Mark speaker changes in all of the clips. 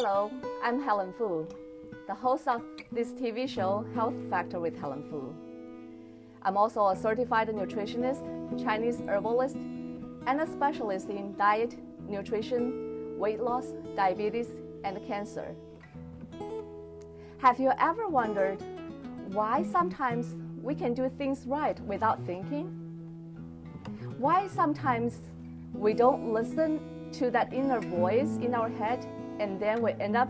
Speaker 1: Hello, I'm Helen Fu, the host of this TV show, Health Factor with Helen Fu. I'm also a certified nutritionist, Chinese herbalist, and a specialist in diet, nutrition, weight loss, diabetes, and cancer. Have you ever wondered why sometimes we can do things right without thinking? Why sometimes we don't listen to that inner voice in our head and then we end up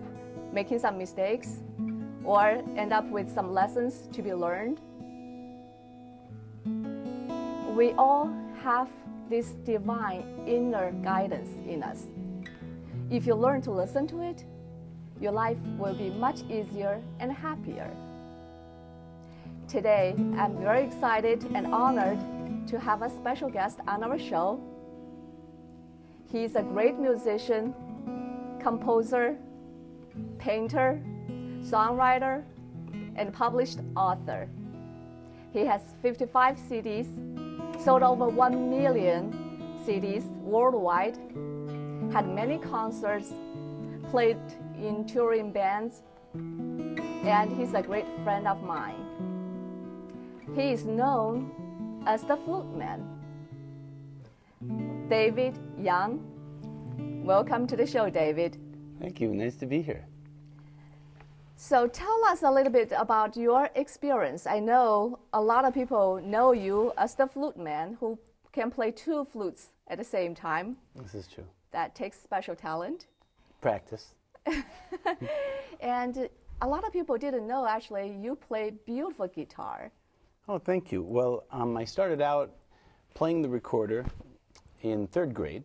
Speaker 1: making some mistakes or end up with some lessons to be learned? We all have this divine inner guidance in us. If you learn to listen to it, your life will be much easier and happier. Today, I'm very excited and honored to have a special guest on our show. He's a great musician, composer, painter, songwriter, and published author. He has 55 CDs, sold over 1 million CDs worldwide, had many concerts, played in touring bands, and he's a great friend of mine. He is known as the Flute Man. David Young. Welcome to the show, David.
Speaker 2: Thank you. Nice to be here.
Speaker 1: So tell us a little bit about your experience. I know a lot of people know you as the Flute Man who can play 2 flutes at the same time.
Speaker 2: This is true.
Speaker 1: That takes special talent.
Speaker 2: Practice.
Speaker 1: And a lot of people didn't know, actually, you play beautiful guitar.
Speaker 2: Oh, thank you. Well, I started out playing the recorder in 3rd grade,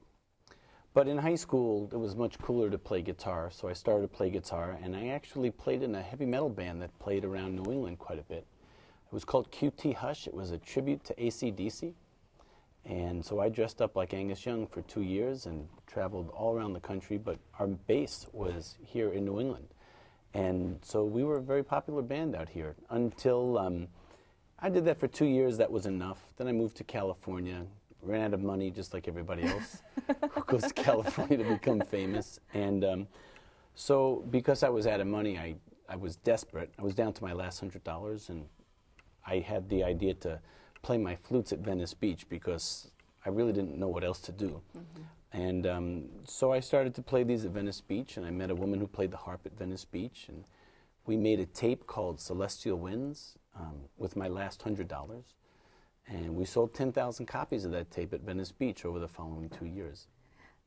Speaker 2: but in high school it was much cooler to play guitar, so I started to play guitar, and I actually played in a heavy metal band that played around New England quite a bit. It was called QT Hush. It was a tribute to AC/DC, and so I dressed up like Angus Young for 2 years and traveled all around the country, but our base was here in New England, and so we were a very popular band out here until I did that for 2 years. That was enough. Then I moved to California, ran out of money just like everybody else who goes to California to become famous. And so because I was out of money, I was desperate. I was down to my last $100, and I had the idea to play my flutes at Venice Beach because I really didn't know what else to do. And so I started to play these at Venice Beach, and I met a woman who played the harp at Venice Beach, and we made a tape called Celestial Winds with my last $100. And we sold 10,000 copies of that tape at Venice Beach over the following 2 years.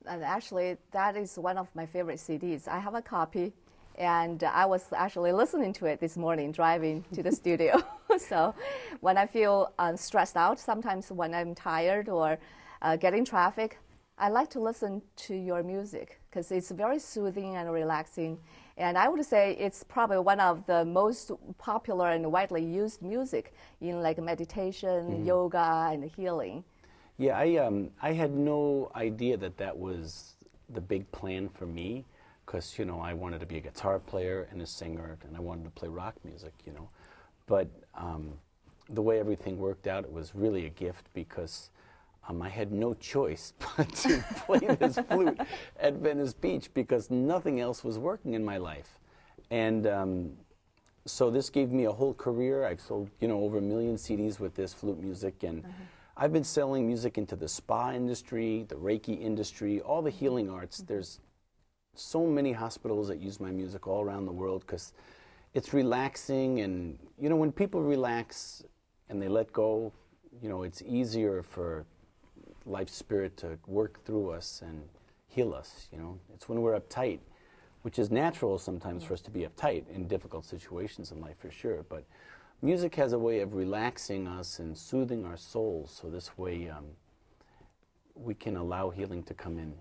Speaker 1: And actually, that is one of my favorite CDs. I have a copy, and I was actually listening to it this morning driving to the studio. So when I feel stressed out, sometimes when I'm tired or getting traffic, I like to listen to your music because it's very soothing and relaxing. And I would say it's probably one of the most popular and widely used music in like meditation, yoga, and healing.
Speaker 2: Yeah, I had no idea that that was the big plan for me because, you know, I wanted to be a guitar player and a singer, and I wanted to play rock music, you know. But the way everything worked out, it was really a gift because I had no choice but to play this flute at Venice Beach because nothing else was working in my life. And so this gave me a whole career. I've sold, you know, over 1 million CDs with this flute music, and I've been selling music into the spa industry, the Reiki industry, all the healing arts. There's so many hospitals that use my music all around the world because it's relaxing, and, you know, when people relax and they let go, you know, it's easier for life spirit to work through us and heal us, you know. It's when we're uptight, which is natural sometimes for us to be uptight in difficult situations in life for sure, but music has a way of relaxing us and soothing our souls, so this way we can allow healing to come in,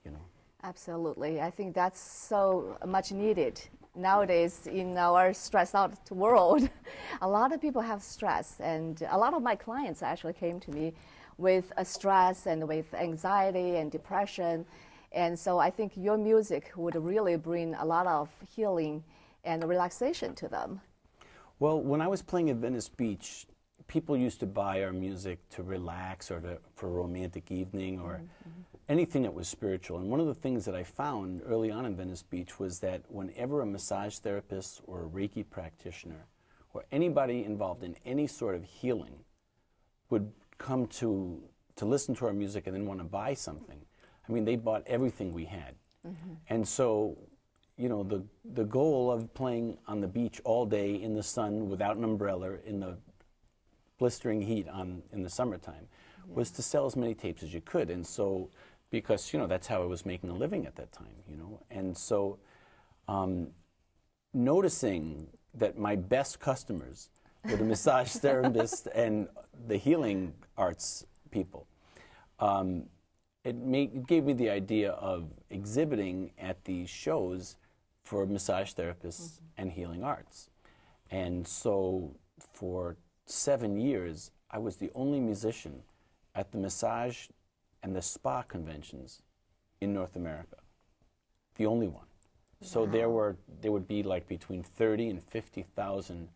Speaker 2: you know.
Speaker 1: Absolutely. I think that's so much needed nowadays in our stressed out world. A lot of people have stress, and a lot of my clients actually came to me with stress and with anxiety and depression. And so I think your music would really bring a lot of healing and relaxation to them.
Speaker 2: Well, when I was playing at Venice Beach, people used to buy our music to relax or for a romantic evening or anything that was spiritual. And one of the things that I found early on in Venice Beach was that whenever a massage therapist or a Reiki practitioner or anybody involved in any sort of healing would come to listen to our music and then want to buy something, I mean, they bought everything we had. And so, you know, the goal of playing on the beach all day in the sun without an umbrella in the blistering heat in the summertime was to sell as many tapes as you could. And so, because, you know, that's how I was making a living at that time, you know. And so, noticing that my best customers were the massage therapists and the healing arts people, it gave me the idea of exhibiting at these shows for massage therapists and healing arts. And so for 7 years, I was the only musician at the massage and the spa conventions in North America. The only one. So there would be like between 30 and 50,000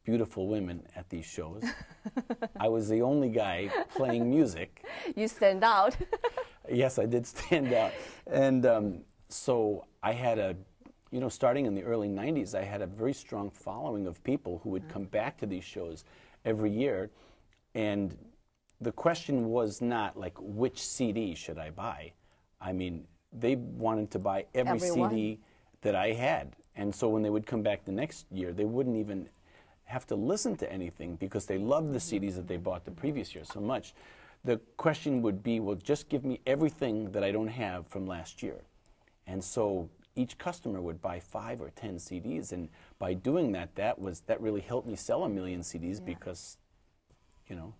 Speaker 2: beautiful women at these shows. I was the only guy playing music.
Speaker 1: You stand out.
Speaker 2: Yes, I did stand out. And so I had you know, starting in the early 90s, I had a very strong following of people who would come back to these shows every year. And the question was not like, which CD should I buy? I mean, they wanted to buy every CD that I had. And so when they would come back the next year, they wouldn't even have to listen to anything because they loved the CDs that they bought the previous year so much. The question would be, well, just give me everything that I don't have from last year. And so each customer would buy 5 or 10 CDs, and by doing that, that really helped me sell 1 million CDs because, you know.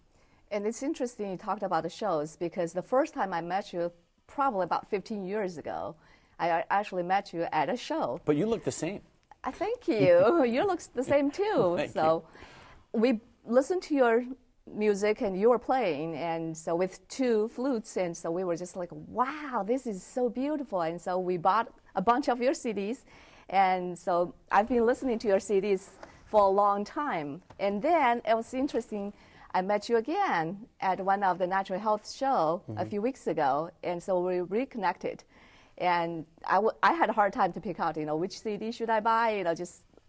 Speaker 1: And it's interesting you talked about the shows, because the first time I met you, probably about 15 years ago, I actually met you at a show.
Speaker 2: But you look the same.
Speaker 1: Thank you. You look the same too. So we listened to your music and you were playing, and so with 2 flutes, and so we were just like, wow, this is so beautiful. And so we bought a bunch of your CDs, and so I've been listening to your CDs for a long time. And then it was interesting, I met you again at one of the natural health show a few weeks ago, and so we reconnected. And I had a hard time to pick out, you know, which CD should I buy, you know,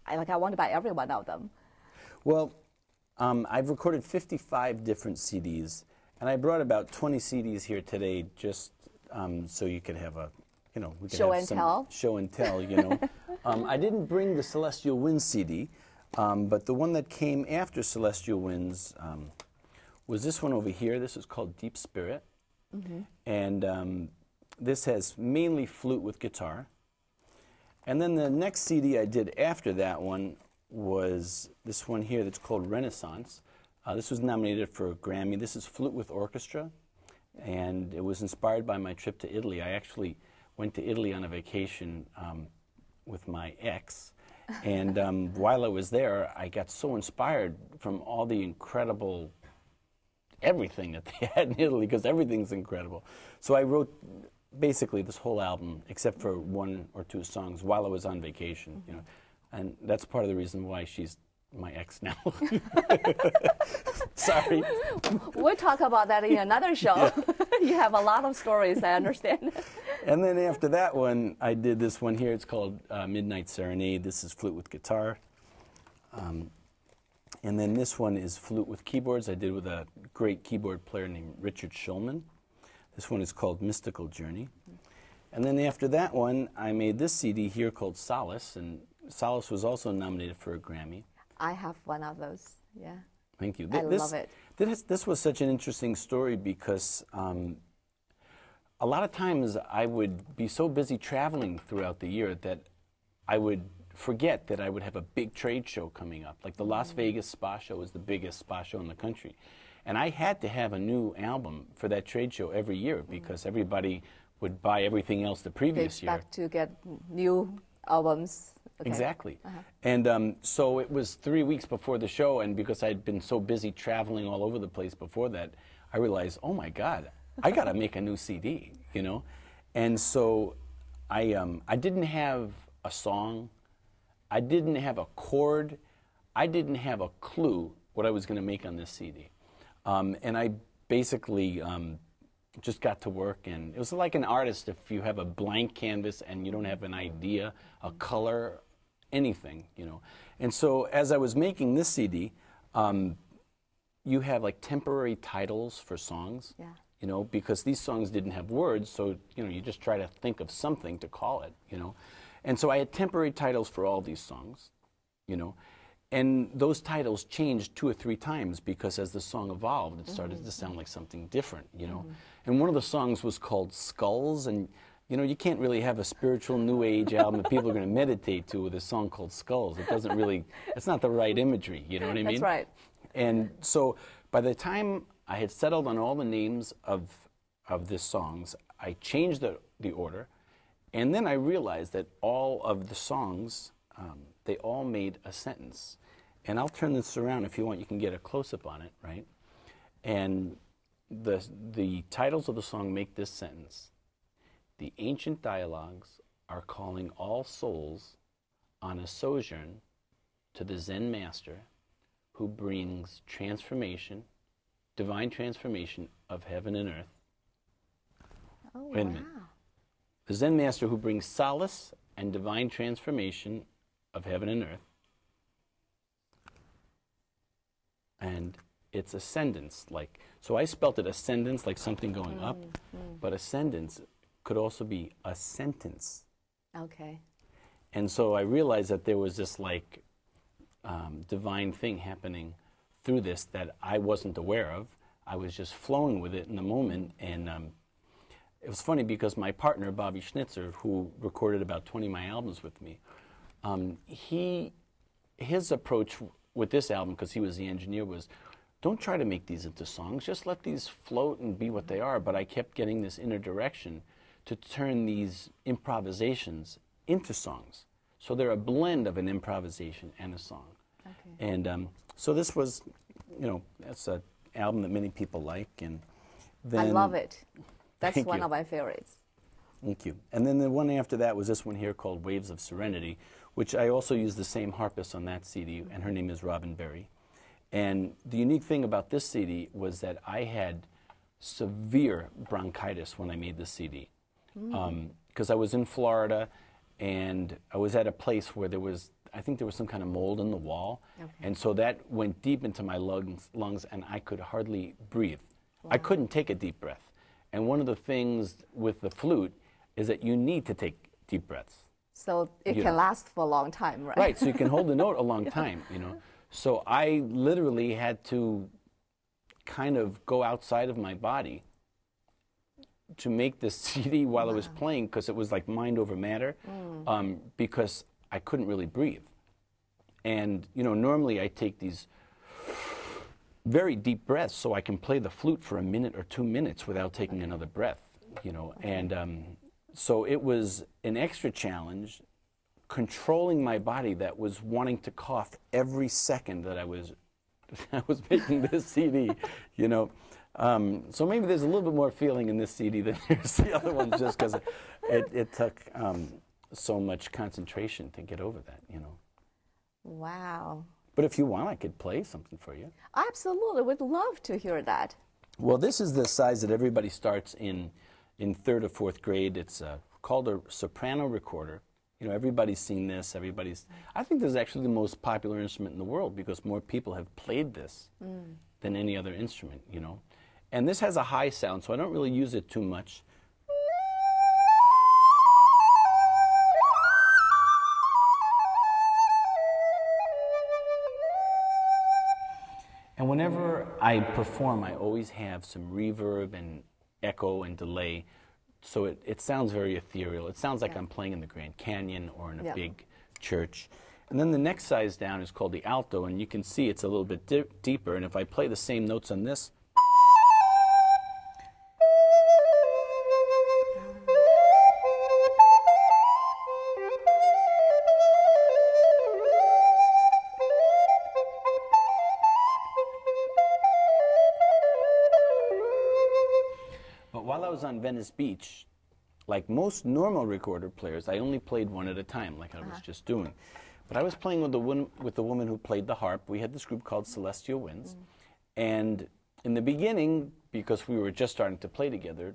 Speaker 1: I want to buy every one of them.
Speaker 2: Well, I've recorded 55 different CDs, and I brought about 20 CDs here today just so you could have a, you know, we could
Speaker 1: show
Speaker 2: have
Speaker 1: and
Speaker 2: some
Speaker 1: tell.
Speaker 2: Show and tell, you know. I didn't bring the Celestial Winds CD, but the one that came after Celestial Winds was this one over here. This is called Deep Spirit, and this has mainly flute with guitar. And then the next CD I did after that one was this one here that's called Renaissance. This was nominated for a Grammy. This is flute with orchestra, and it was inspired by my trip to Italy. I actually went to Italy on a vacation with my ex, and while I was there, I got so inspired from all the incredible everything that they had in Italy, because everything's incredible. So I wrote basically this whole album, except for 1 or 2 songs, while I was on vacation, you know. And that's part of the reason why she's my ex now. Sorry.
Speaker 1: We'll talk about that in another show. Yeah. You have a lot of stories, I understand.
Speaker 2: And then after that one, I did this one here. It's called Midnight Serenade. This is flute with guitar. And then this one is flute with keyboards. I did with a great keyboard player named Richard Schulman. This one is called Mystical Journey. And then after that one, I made this CD here called Solace, and Solace was also nominated for a Grammy.
Speaker 1: I have one of those, yeah.
Speaker 2: Thank you.
Speaker 1: I love it.
Speaker 2: This was such an interesting story because a lot of times I would be so busy traveling throughout the year that I would forget that I would have a big trade show coming up. Like the Las Vegas Spa Show is the biggest spa show in the country. And I had to have a new album for that trade show every year because everybody would buy everything else the previous year.
Speaker 1: They expect to get new albums. Okay.
Speaker 2: Exactly. And so it was 3 weeks before the show, and because I'd been so busy traveling all over the place before that, I realized, oh my God, I got to make a new CD, you know? And so I didn't have a song, I didn't have a chord, I didn't have a clue what I was going to make on this CD. And I basically just got to work, and it was like an artist if you have a blank canvas and you don't have an idea, a color, anything, you know. And so as I was making this CD, you have like temporary titles for songs, you know, because these songs didn't have words, so, you know, you just try to think of something to call it, you know. And so I had temporary titles for all these songs, you know. And those titles changed 2 or 3 times because as the song evolved, it started to sound like something different, you know. And one of the songs was called Skulls, and, you know, you can't really have a spiritual New Age album that people are going to meditate to with a song called Skulls. It doesn't really, it's not the right imagery, you know what I mean?
Speaker 1: That's right.
Speaker 2: And so by the time I had settled on all the names of these songs, I changed the order, and then I realized that all of the songs, they all made a sentence. And I'll turn this around if you want. You can get a close-up on it, right? And the titles of the song make this sentence. The ancient dialogues are calling all souls on a sojourn to the Zen master who brings transformation, divine transformation of heaven and earth.
Speaker 1: Oh,
Speaker 2: Wait a minute. The Zen master who brings solace and divine transformation of heaven and earth. And it's ascendance, like, so I spelt it ascendance, like something going up, but ascendance could also be a sentence.
Speaker 1: Okay.
Speaker 2: And so I realized that there was this like divine thing happening through this that I wasn't aware of. I was just flowing with it in the moment, and it was funny because my partner, Bobby Schnitzer, who recorded about 20 of my albums with me, his approach with this album, because he was the engineer, was don't try to make these into songs, just let these float and be what they are. But I kept getting this inner direction to turn these improvisations into songs. So they're a blend of an improvisation and a song. Okay. And so this was, you know, that's an album that many people like. And then,
Speaker 1: I love it. That's one of my favorites.
Speaker 2: Thank you. And then the one after that was this one here called Waves of Serenity, which I also used the same harpist on that CD, and her name is Robin Berry. And the unique thing about this CD was that I had severe bronchitis when I made the CD. Because I was in Florida, and I was at a place where there was, I think there was some kind of mold in the wall. Okay. And so that went deep into my lungs, and I could hardly breathe. Wow. I couldn't take a deep breath. And one of the things with the flute is that you need to take deep breaths.
Speaker 1: So it can last for a long time, right?
Speaker 2: Right, so you can hold the note a long time, you know. So I literally had to kind of go outside of my body to make this CD while I was playing, because it was like mind over matter, because I couldn't really breathe. And, you know, normally I take these very deep breaths so I can play the flute for a minute or 2 minutes without taking another breath, you know. And so it was an extra challenge controlling my body that was wanting to cough every second that I was making this CD, you know. So maybe there's a little bit more feeling in this CD than there's the other ones, just because it took so much concentration to get over that, you know.
Speaker 1: Wow.
Speaker 2: But if you want, I could play something for you.
Speaker 1: Absolutely, would love to hear that. Well,
Speaker 2: this is the size that everybody starts in 3rd or 4th grade. It's called a soprano recorder. You know, everybody's seen this. I think this is actually the most popular instrument in the world because more people have played this than any other instrument, you know. And this has a high sound, so I don't really use it too much. And whenever I perform, I always have some reverb and echo and delay, so it sounds very ethereal. It sounds like I'm playing in the Grand Canyon or in a big church. And then the next size down is called the alto, and you can see it's a little bit deeper. And if I play the same notes on this, on Venice Beach, like most normal recorder players, I only played one at a time, like I was just doing. But I was playing with the woman who played the harp. We had this group called Celestial Winds, and in the beginning, because we were just starting to play together,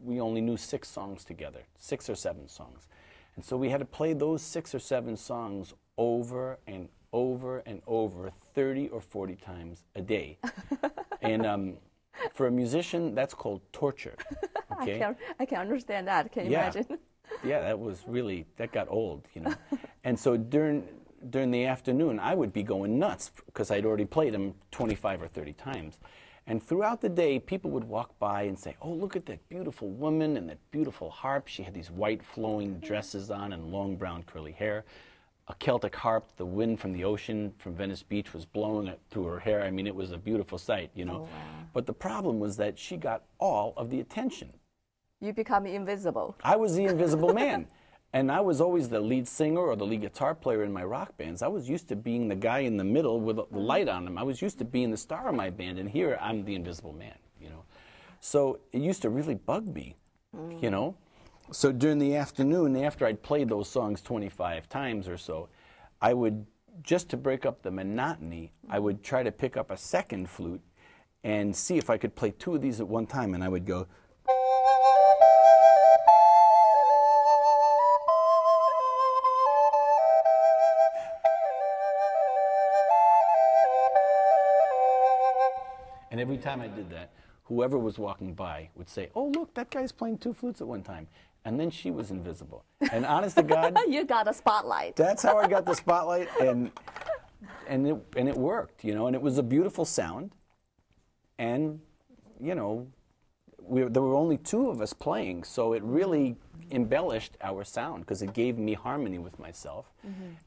Speaker 2: we only knew 6 songs together, 6 or 7 songs. And so we had to play those 6 or 7 songs over and over and over 30 or 40 times a day. And for a musician, that's called torture. Okay?
Speaker 1: I can understand that. Can you imagine?
Speaker 2: Yeah, that got old, you know. And so during the afternoon, I would be going nuts because I'd already played them 25 or 30 times. And throughout the day, people would walk by and say, oh, look at that beautiful woman and that beautiful harp. She had these white flowing dresses on and long brown curly hair. A Celtic harp, the wind from the ocean from Venice Beach was blowing it through her hair. I mean, it was a beautiful sight, you know.
Speaker 1: Oh, wow.
Speaker 2: But the problem was that she got all of the attention.
Speaker 1: You become invisible.
Speaker 2: I was the invisible man. And I was always the lead singer or the lead guitar player in my rock bands. I was used to being the guy in the middle with the light on him. I was used to being the star of my band, and here I'm the invisible man, you know. So it used to really bug me, you know. So during the afternoon, after I'd played those songs 25 times or so, I would, just to break up the monotony, I would try to pick up a second flute and see if I could play 2 of these at one time, and I would go... And every time I did that, whoever was walking by would say, oh, look, that guy's playing 2 flutes at one time. And then she was invisible. And honest to God...
Speaker 1: You got a spotlight.
Speaker 2: That's how I got the spotlight, and it worked, you know, and it was a beautiful sound. And, you know, there were only 2 of us playing, so it really embellished our sound because it gave me harmony with myself.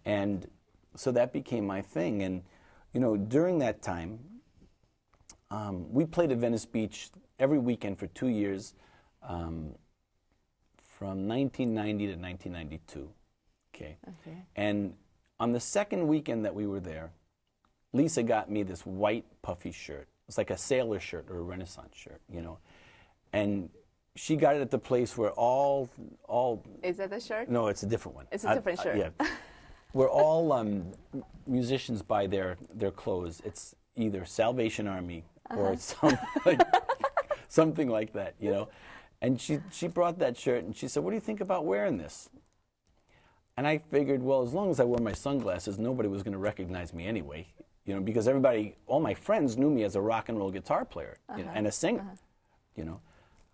Speaker 2: And so that became my thing. And, you know, during that time... we played at Venice Beach every weekend for 2 years, from 1990 to 1992. Okay. And on the second weekend that we were there, Lisa got me this white puffy shirt. It's like a sailor shirt or a Renaissance shirt, you know. And she got it at the place where all.
Speaker 1: Is that the shirt?
Speaker 2: No, it's a different one.
Speaker 1: It's a different shirt.
Speaker 2: Yeah. Where all musicians buy their clothes. It's either Salvation Army or something like that, you know. And she brought that shirt and she said, what do you think about wearing this? And I figured, well, as long as I wore my sunglasses, nobody was going to recognize me anyway, you know, because all my friends knew me as a rock and roll guitar player you know, and a singer, you know.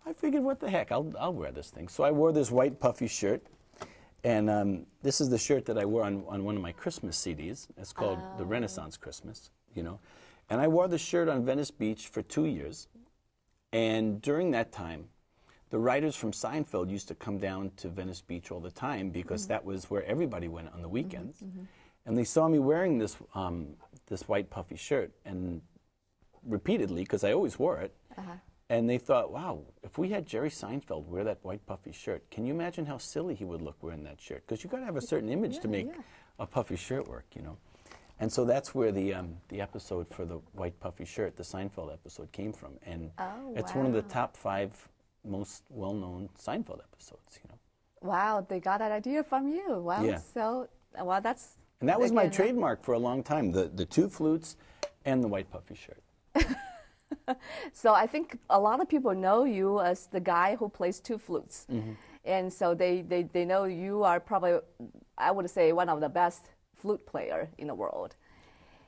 Speaker 2: I figured, what the heck, I'll wear this thing. So I wore this white puffy shirt. And this is the shirt that I wore on one of my Christmas CDs. It's called The Renaissance Christmas, you know. And I wore the shirt on Venice Beach for 2 years. And during that time, the writers from Seinfeld used to come down to Venice Beach all the time because that was where everybody went on the weekends. And they saw me wearing this, this white puffy shirt and repeatedly, because I always wore it. And they thought, wow, if we had Jerry Seinfeld wear that white puffy shirt, can you imagine how silly he would look wearing that shirt? Because you've got to have a certain image to make a puffy shirt work, you know. And so that's where the episode for the white puffy shirt, the Seinfeld episode, came from. And it's one of the top 5 most well-known Seinfeld episodes, you know.
Speaker 1: Wow, they got that idea from you. Wow,
Speaker 2: yeah.
Speaker 1: So, well, that's...
Speaker 2: And that was my trademark for a long time, the 2 flutes and the white puffy shirt.
Speaker 1: So I think a lot of people know you as the guy who plays 2 flutes. And so they know you are probably, I would say, one of the best flute player in the world.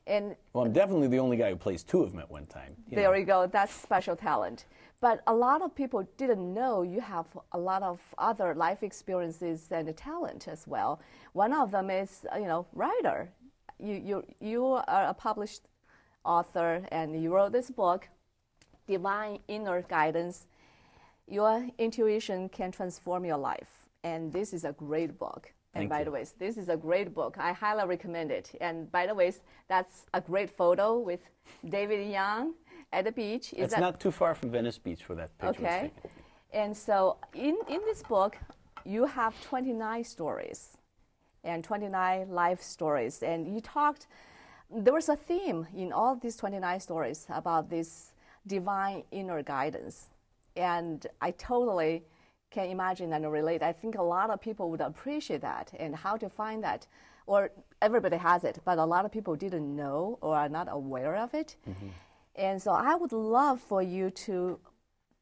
Speaker 1: And
Speaker 2: well, I'm definitely the only guy who plays 2 of them at one time.
Speaker 1: There you go. That's special talent. But a lot of people didn't know you have a lot of other life experiences and talent as well. One of them is, you know, writer. You are a published author, and you wrote this book, Divine Inner Guidance. Your intuition can transform your life. And this is a great book. And by the way, this is a great book. I highly recommend it. And by the way, that's a great photo with David Young at the beach.
Speaker 2: It's not too far from Venice Beach where that picture was taken.
Speaker 1: And so in this book, you have 29 stories and 29 life stories. And you talked, there was a theme in all these 29 stories about this divine inner guidance. And I totally can imagine and relate. I think a lot of people would appreciate that and how to find that. Or everybody has it, but a lot of people didn't know or are not aware of it. And so I would love for you to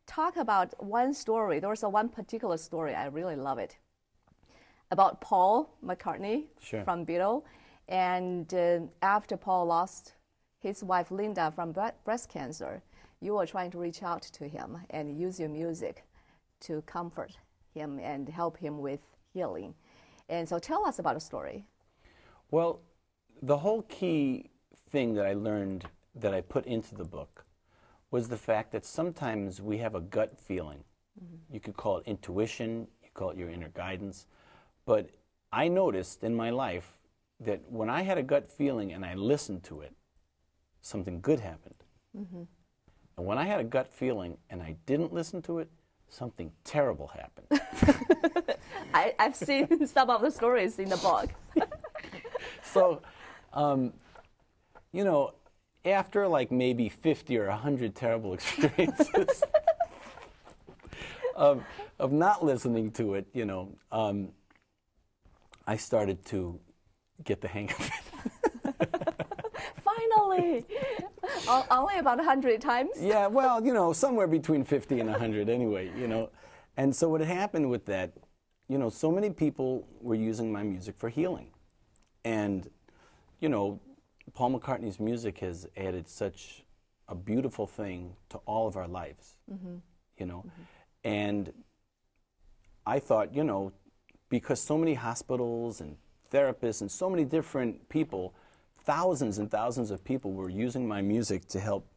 Speaker 1: talk about one story. There was one particular story, I really love it, about Paul McCartney from Beatles. And after Paul lost his wife Linda from breast cancer, you were trying to reach out to him and use your music to comfort him and help him with healing. And so tell us about the story.
Speaker 2: Well, the whole key thing that I learned that I put into the book was the fact that sometimes we have a gut feeling. You could call it intuition, you call it your inner guidance. But I noticed in my life that when I had a gut feeling and I listened to it, something good happened. And when I had a gut feeling and I didn't listen to it, something terrible happened.
Speaker 1: I've seen some of the stories in the book.
Speaker 2: So, you know, after like maybe 50 or 100 terrible experiences of not listening to it, you know, I started to get the hang of it.
Speaker 1: Finally! Only about 100 times?
Speaker 2: Yeah, well, you know, somewhere between 50 and 100 anyway, you know. And so what had happened with that, you know, so many people were using my music for healing. And, you know, Paul McCartney's music has added such a beautiful thing to all of our lives, you know. And I thought, you know, because so many hospitals and therapists and so many different people, thousands and thousands of people were using my music to help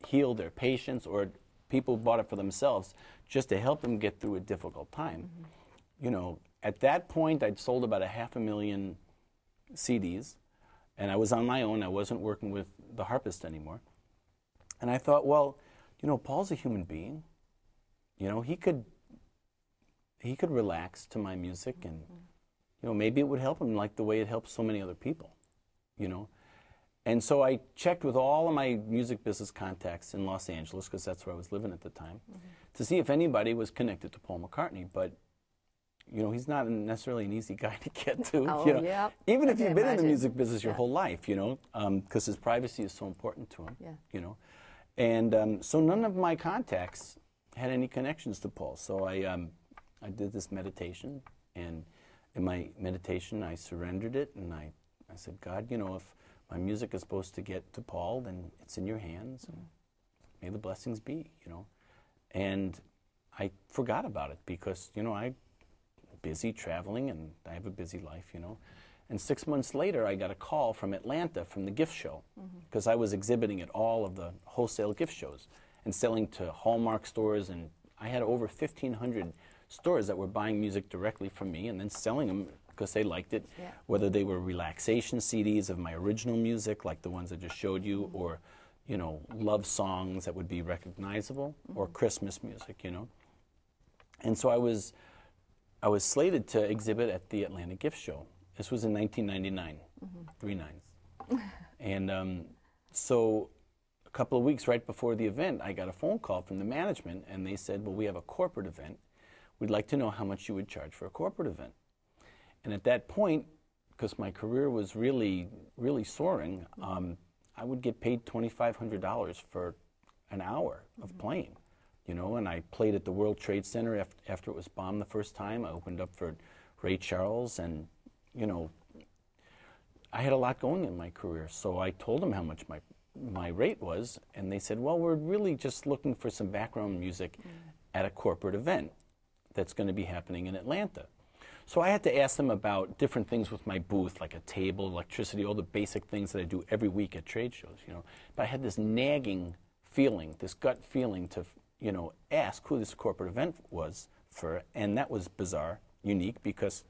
Speaker 2: heal their patients, or people bought it for themselves just to help them get through a difficult time. You know, at that point, I'd sold about 500,000 CDs, and I was on my own. I wasn't working with the harpist anymore. And I thought, well, you know, Paul's a human being. You know, he could relax to my music, and, you know, maybe it would help him like the way it helps so many other people, you know. And so I checked with all of my music business contacts in Los Angeles, because that's where I was living at the time, to see if anybody was connected to Paul McCartney. But, you know, he's not necessarily an easy guy to get to. You know?
Speaker 1: Yeah.
Speaker 2: Even if you've been in the music business your whole life, you know, because his privacy is so important to him, you know. And so none of my contacts had any connections to Paul. So I did this meditation, and in my meditation I surrendered it, and I said, God, you know, if my music is supposed to get to Paul, then it's in your hands, and may the blessings be, you know. And I forgot about it because, you know, I'm busy traveling and I have a busy life, you know. And 6 months later, I got a call from Atlanta from the gift show, because I was exhibiting at all of the wholesale gift shows and selling to Hallmark stores, and I had over 1,500 stores that were buying music directly from me and then selling them because they liked it, whether they were relaxation CDs of my original music, like the ones I just showed you, or, you know, love songs that would be recognizable, or Christmas music, you know. And so I was slated to exhibit at the Atlanta gift show. This was in 1999, 3 nines. And so a couple of weeks right before the event, I got a phone call from the management, and they said, well, we have a corporate event. We'd like to know how much you would charge for a corporate event. And at that point, because my career was really, really soaring, I would get paid $2,500 for an hour of playing, you know. And I played at the World Trade Center after it was bombed the first time. I opened up for Ray Charles, and, you know, I had a lot going in my career. So I told them how much my rate was, and they said, well, we're really just looking for some background music at a corporate event that's going to be happening in Atlanta. So I had to ask them about different things with my booth, like a table, electricity, all the basic things that I do every week at trade shows, you know. But I had this nagging feeling, this gut feeling to, you know, ask who this corporate event was for, and that was bizarre, unique, because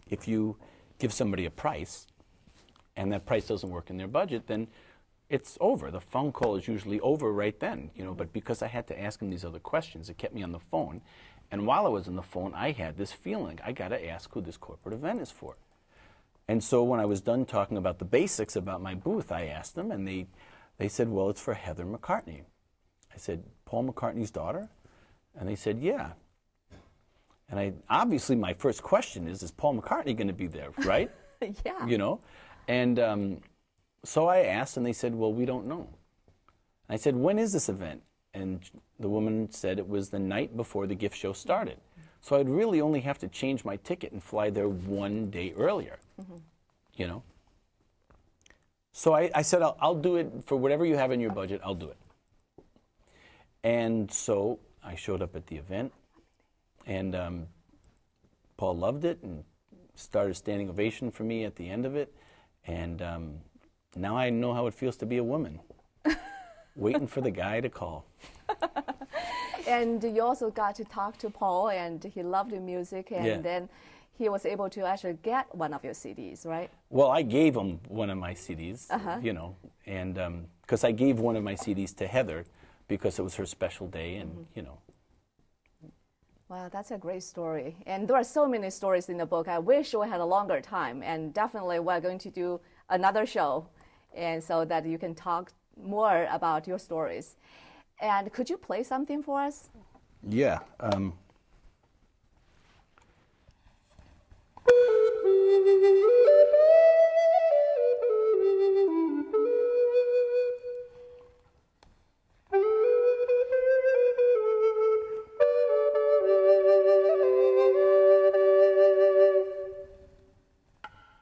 Speaker 2: if you give somebody a price and that price doesn't work in their budget, then it's over. The phone call is usually over right then, you know. But because I had to ask them these other questions, it kept me on the phone. And while I was on the phone, I had this feeling, I got to ask who this corporate event is for. And so when I was done talking about the basics about my booth, I asked them, and they said, well, it's for Heather McCartney. I said, Paul McCartney's daughter? And they said, yeah. And obviously my first question is Paul McCartney going to be there, right?
Speaker 1: Yeah.
Speaker 2: You know? And so I asked, and they said, well, we don't know. I said, when is this event? And the woman said it was the night before the gift show started. So I'd really only have to change my ticket and fly there one day earlier, you know? So I said, I'll do it for whatever you have in your budget, I'll do it. And so I showed up at the event, and Paul loved it and started a standing ovation for me at the end of it. And now I know how it feels to be a woman, waiting for the guy to call.
Speaker 1: And you also got to talk to Paul, and he loved your music, and then he was able to actually get one of your CDs, right?
Speaker 2: Well, I gave him one of my CDs, you know, and because I gave one of my CDs to Heather because it was her special day, and, you know.
Speaker 1: Wow, that's a great story. And there are so many stories in the book. I wish we had a longer time, and definitely we're going to do another show, and so that you can talk more about your stories. And could you play something for us?
Speaker 2: Yeah.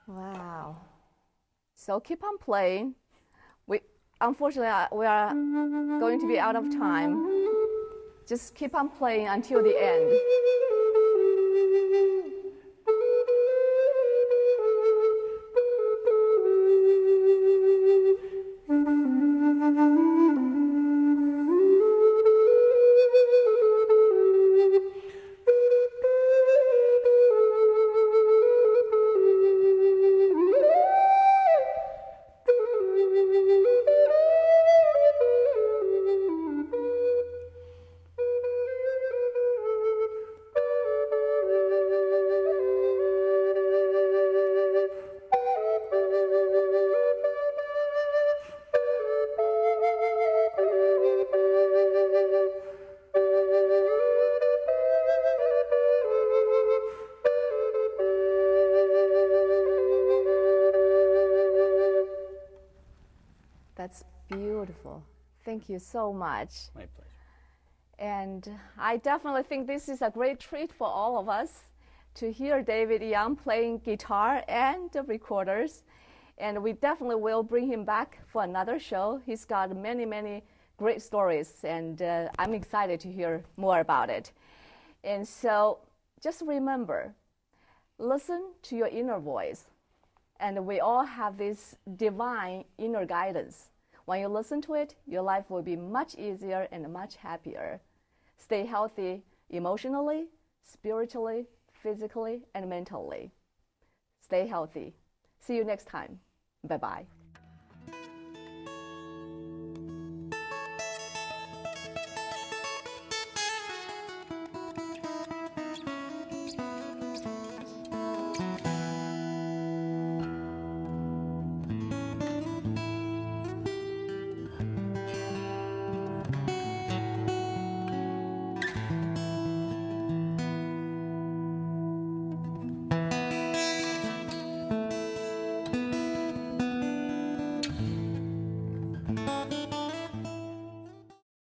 Speaker 1: Wow. So keep on playing. Unfortunately, we are going to be out of time. Just keep on playing until the end. That's beautiful. Thank you so much.
Speaker 2: My pleasure.
Speaker 1: And I definitely think this is a great treat for all of us to hear David Young playing guitar and the recorders. And we definitely will bring him back for another show. He's got many, many great stories, and I'm excited to hear more about it. And so just remember, listen to your inner voice. And we all have this divine inner guidance. When you listen to it, your life will be much easier and much happier. Stay healthy emotionally, spiritually, physically, and mentally. Stay healthy. See you next time. Bye-bye.